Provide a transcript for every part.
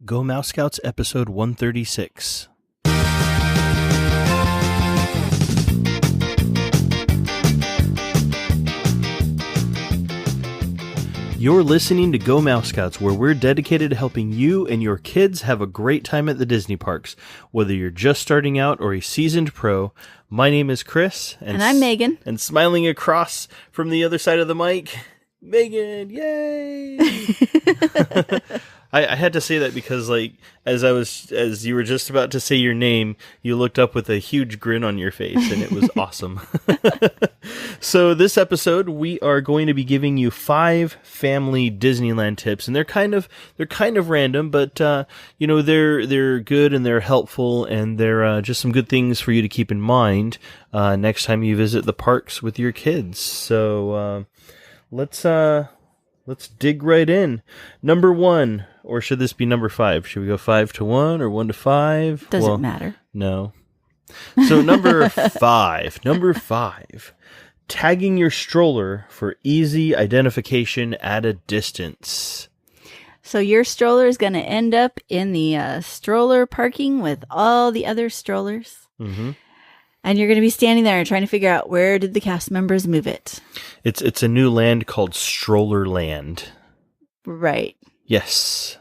Go Mouse Scouts episode 136. You're listening to Go Mouse Scouts, where we're dedicated to helping you and your kids have a great time at the Disney parks. Whether you're just starting out or a seasoned pro, my name is Kris. And I'm Megan. And smiling across from the other side of the mic, Megan, yay! I had to say that because, as you were just about to say your name, you looked up with a huge grin on your face, and it was awesome. So this episode, we are going to be giving you 5 Family Disneyland tips, and they're kind of random, but they're good and they're helpful, and they're just some good things for you to keep in mind next time you visit the parks with your kids. So let's dig right in. Number 1. Or should this be number 5? Should we go 5 to 1 or 1 to 5? Doesn't matter. No. So number 5. Tagging your stroller for easy identification at a distance. So your stroller is going to end up in the stroller parking with all the other strollers. Mm-hmm. And you're going to be standing there and trying to figure out, where did the cast members move it? It's a new land called Stroller Land. Right. Yes.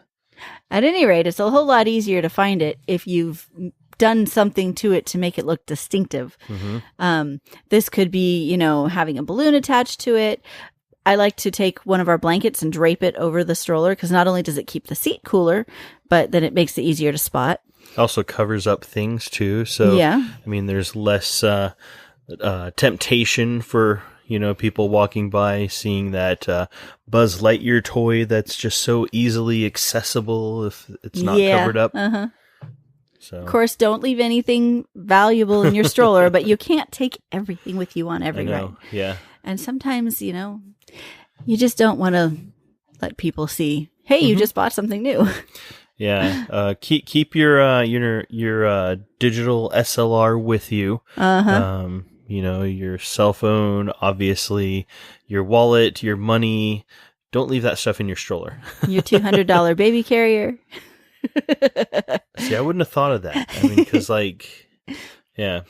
At any rate, it's a whole lot easier to find it if you've done something to it to make it look distinctive. Mm-hmm. This could be, having a balloon attached to it. I like to take one of our blankets and drape it over the stroller, because not only does it keep the seat cooler, but then it makes it easier to spot. Also covers up things too. So, yeah. I mean, there's less temptation for people walking by seeing that Buzz Lightyear toy that's just so easily accessible if it's not covered up. Uh-huh. So, of course, don't leave anything valuable in your stroller, but you can't take everything with you on every ride. Yeah. And sometimes, you just don't want to let people see, hey, you just bought something new. Yeah. Keep your digital SLR with you. Uh-huh. Your cell phone, obviously, your wallet, your money. Don't leave that stuff in your stroller. Your $200 baby carrier. See, I wouldn't have thought of that. I mean, because, yeah.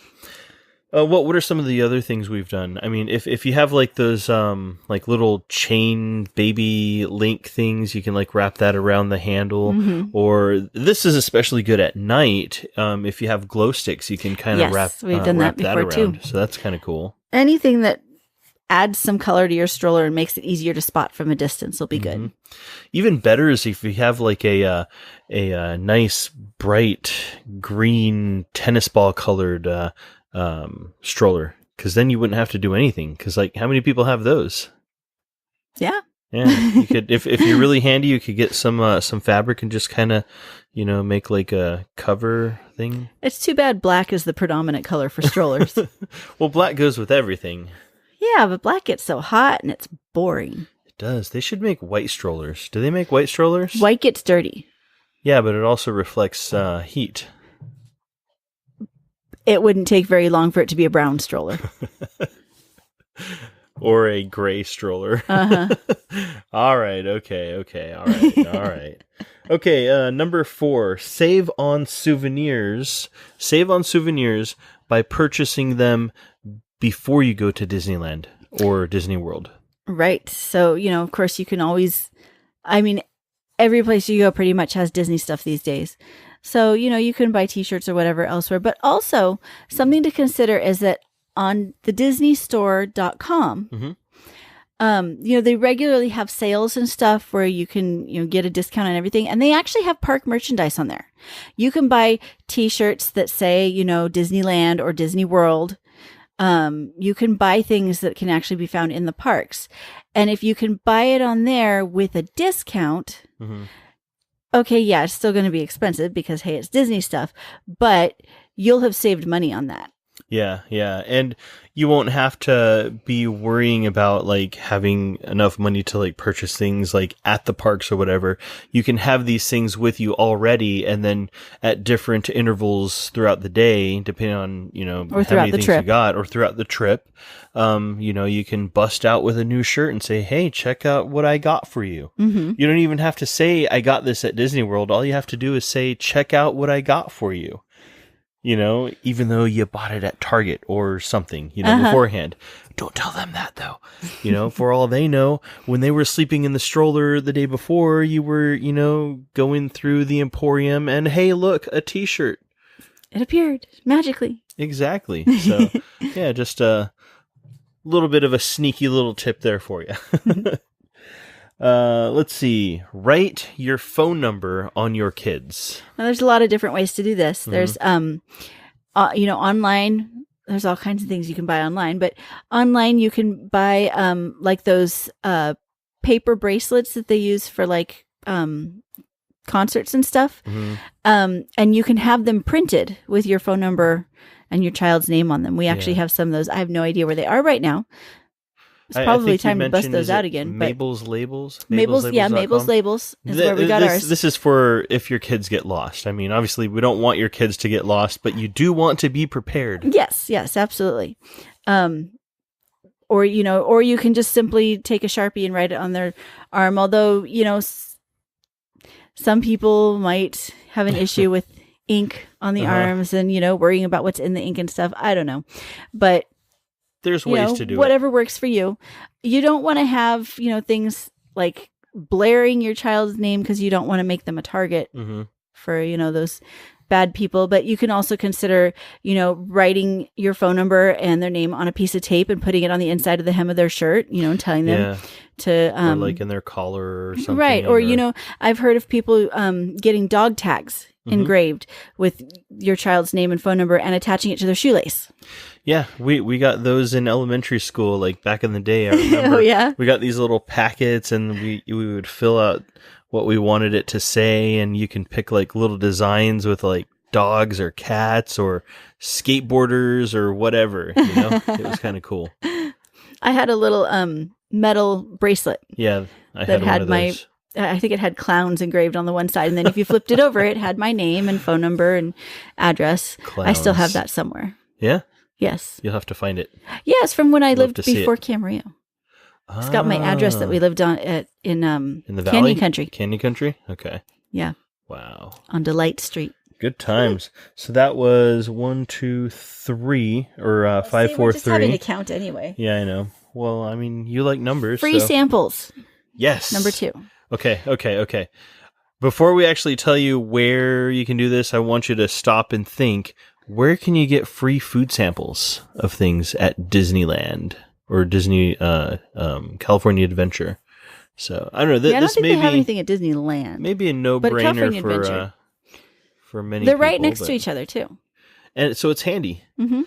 What are some of the other things we've done? I mean, if you have those little chain baby link things, you can wrap that around the handle. Mm-hmm. Or this is especially good at night. If you have glow sticks, you can kind of wrap that before too. So that's kind of cool. Anything that adds some color to your stroller and makes it easier to spot from a distance will be good. Even better is if you have a nice bright green tennis ball colored stroller, because then you wouldn't have to do anything, because how many people have those? Yeah You could, if you're really handy, you could get some fabric and just kind of make a cover thing. It's too bad black is the predominant color for strollers. Well, black goes with everything. Yeah, but black gets so hot and it's boring. It does. They should make white strollers. Do they make white strollers? White gets dirty. Yeah, but it also reflects heat. It wouldn't take very long for it to be a brown stroller. Or a gray stroller. Uh-huh. All right. Okay. All right. Okay. Number 4, save on souvenirs. Save on souvenirs by purchasing them before you go to Disneyland or Disney World. Right. So, of course, you can always, every place you go pretty much has Disney stuff these days. So, you can buy t-shirts or whatever elsewhere. But also, something to consider is that on the disneystore.com, mm-hmm. They regularly have sales and stuff where you can, get a discount on everything. And they actually have park merchandise on there. You can buy t-shirts that say, Disneyland or Disney World. You can buy things that can actually be found in the parks. And if you can buy it on there with a discount, mm-hmm. Okay, yeah, it's still going to be expensive because, hey, it's Disney stuff, but you'll have saved money on that. Yeah, yeah. And you won't have to be worrying about like having enough money to like purchase things like at the parks or whatever. You can have these things with you already, and then at different intervals throughout the day, depending on, Or how throughout many the things trip. you got, or throughout the trip, you can bust out with a new shirt and say, "Hey, check out what I got for you." Mm-hmm. You don't even have to say, "I got this at Disney World." All you have to do is say, "Check out what I got for you." Even though you bought it at Target or something, beforehand. Don't tell them that, though. For all they know, when they were sleeping in the stroller the day before, you were, going through the Emporium and, hey, look, a T-shirt. It appeared magically. Exactly. So, yeah, just a little bit of a sneaky little tip there for you. Let's see. Write your phone number on your kids. Now, there's a lot of different ways to do this. There's, online. There's all kinds of things you can buy online, but online you can buy like those paper bracelets that they use for like concerts and stuff. And you can have them printed with your phone number and your child's name on them. We actually have some of those. I have no idea where they are right now. It's probably time to bust those out again. Mabel's Labels? Mabel's Labels is where we got ours. This is for if your kids get lost. I mean, obviously, we don't want your kids to get lost, but you do want to be prepared. Yes, absolutely. Or you can just simply take a Sharpie and write it on their arm. Although, some people might have an issue with ink on the arms and, worrying about what's in the ink and stuff. I don't know. But there's ways to do whatever works for you. You don't want to have, things like blaring your child's name because you don't want to make them a target for, those bad people. But you can also consider, writing your phone number and their name on a piece of tape and putting it on the inside of the hem of their shirt, and telling them to... or like in their collar or something. Right. Or, I've heard of people getting dog tags engraved with your child's name and phone number and attaching it to their shoelace. Yeah, we got those in elementary school, like back in the day. I remember we got these little packets and we would fill out what we wanted it to say, and you can pick like little designs with like dogs or cats or skateboarders or whatever, It was kind of cool. I had a little metal bracelet. Yeah, I had one of those. I think it had clowns engraved on the one side, and then if you flipped it over, it had my name and phone number and address. Clowns. I still have that somewhere. Yeah? Yes. You'll have to find it. Yes, from when I lived before Camarillo. It's got my address that we lived on in the Valley? Canyon Country. Canyon Country? Okay. Yeah. Wow. On Delight Street. Good times. So that was 1, 2, 3, or 5, 4, 3. We're just having to count anyway. Yeah, I know. Well, I mean, you like numbers. Free samples. Yes. Number 2. Okay. Before we actually tell you where you can do this, I want you to stop and think, where can you get free food samples of things at Disneyland or Disney California Adventure? So, I don't know. I don't think they have anything at Disneyland. Maybe a no-brainer for many They're people, right next to each other, too. And so it's handy. Mm-hmm.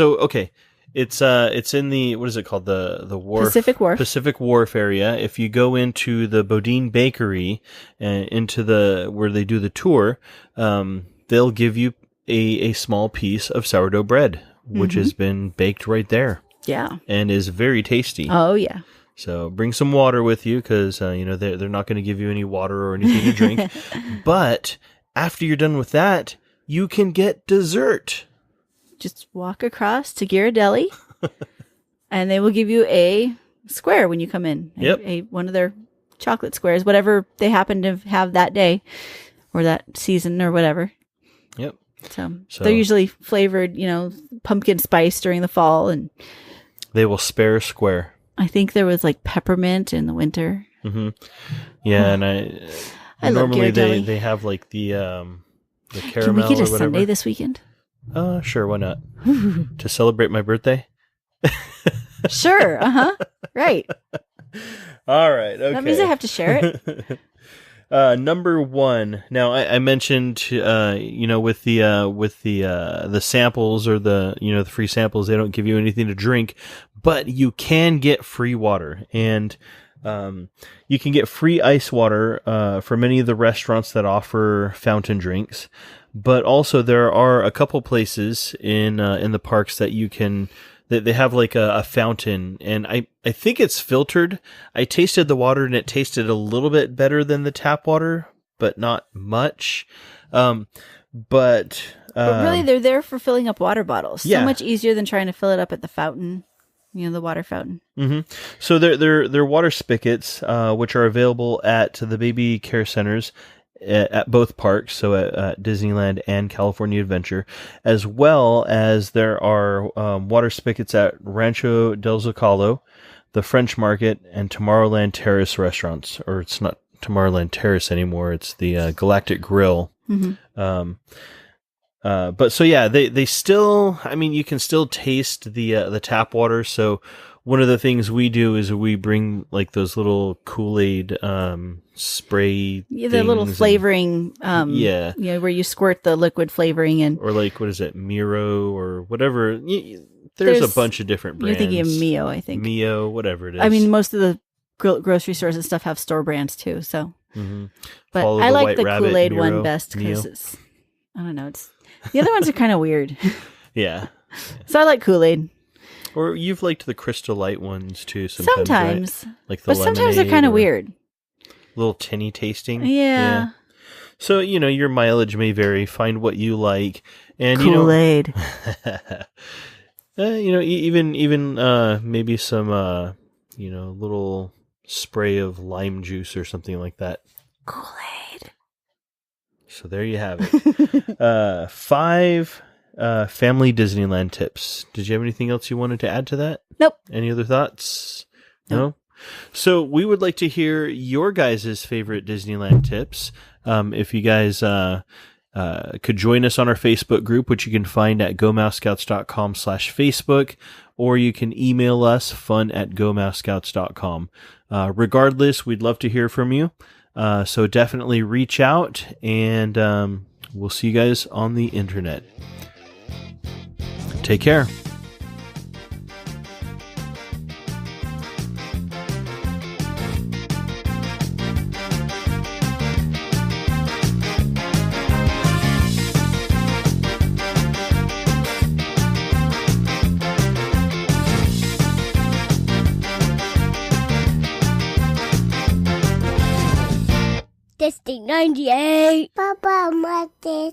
Okay. It's in the, what is it called? The wharf. Pacific Wharf area. If you go into the Bodine Bakery and into where they do the tour, they'll give you a small piece of sourdough bread, which has been baked right there. Yeah. And is very tasty. Oh, yeah. So bring some water with you because, they're not going to give you any water or anything to drink. But after you're done with that, you can get dessert. Just walk across to Ghirardelli, and they will give you a square when you come in. One of their chocolate squares, whatever they happen to have that day or that season or whatever. Yep. So they're usually flavored, pumpkin spice during the fall, and they will spare a square. I think there was like peppermint in the winter. Mm-hmm. Yeah, and I normally love they have like the caramel. Can we get a sundae this weekend? Sure, why not? To celebrate my birthday? Sure, right. All right, okay. That means I have to share it. Number 1. Now, I mentioned, with the samples or the free samples, they don't give you anything to drink, but you can get free water, and you can get free ice water for many of the restaurants that offer fountain drinks. but also there are a couple places in the parks that you can. They have like a fountain, and I think it's filtered. I tasted the water, and it tasted a little bit better than the tap water, but not much. But really, they're there for filling up water bottles. Yeah. So much easier than trying to fill it up at the fountain, the water fountain. Mm-hmm. So they're water spigots, which are available at the baby care centers at both parks, so at Disneyland and California Adventure, as well as there are water spigots at Rancho del Zocalo, the French Market, and Tomorrowland Terrace restaurants. Or it's not Tomorrowland Terrace anymore, it's the Galactic Grill. Mm-hmm. But so yeah, they still, you can still taste the tap water. So one of the things we do is we bring like those little Kool-Aid spray the little flavoring where you squirt the liquid flavoring in, or like, what is it, Miro or whatever. There's a bunch of different brands. You're thinking of Mio, I think. Mio, whatever it is. Most of the grocery stores and stuff have store brands too, so but Follow I the like White the Rabbit, Kool-Aid Miro, one best Mio. because it's, I don't know, it's the other ones are kind of weird. Yeah. So I like Kool-Aid. Or you've liked the Crystal Light ones too sometimes. Right? Like the but sometimes they're kind of weird. Little tinny tasting. Yeah. So, your mileage may vary. Find what you like. And Kool-Aid. Even maybe some little spray of lime juice or something like that. Kool-Aid. So there you have it. 5 Family Disneyland tips. Did you have anything else you wanted to add to that? Nope. Any other thoughts? No? So we would like to hear your guys' favorite Disneyland tips. If you guys could join us on our Facebook group, which you can find at gomouseScouts.com/Facebook, or you can email us fun@gomouseScouts.com. Regardless, we'd love to hear from you. So definitely reach out, and we'll see you guys on the internet. Take care. Testing 98. Papa, what is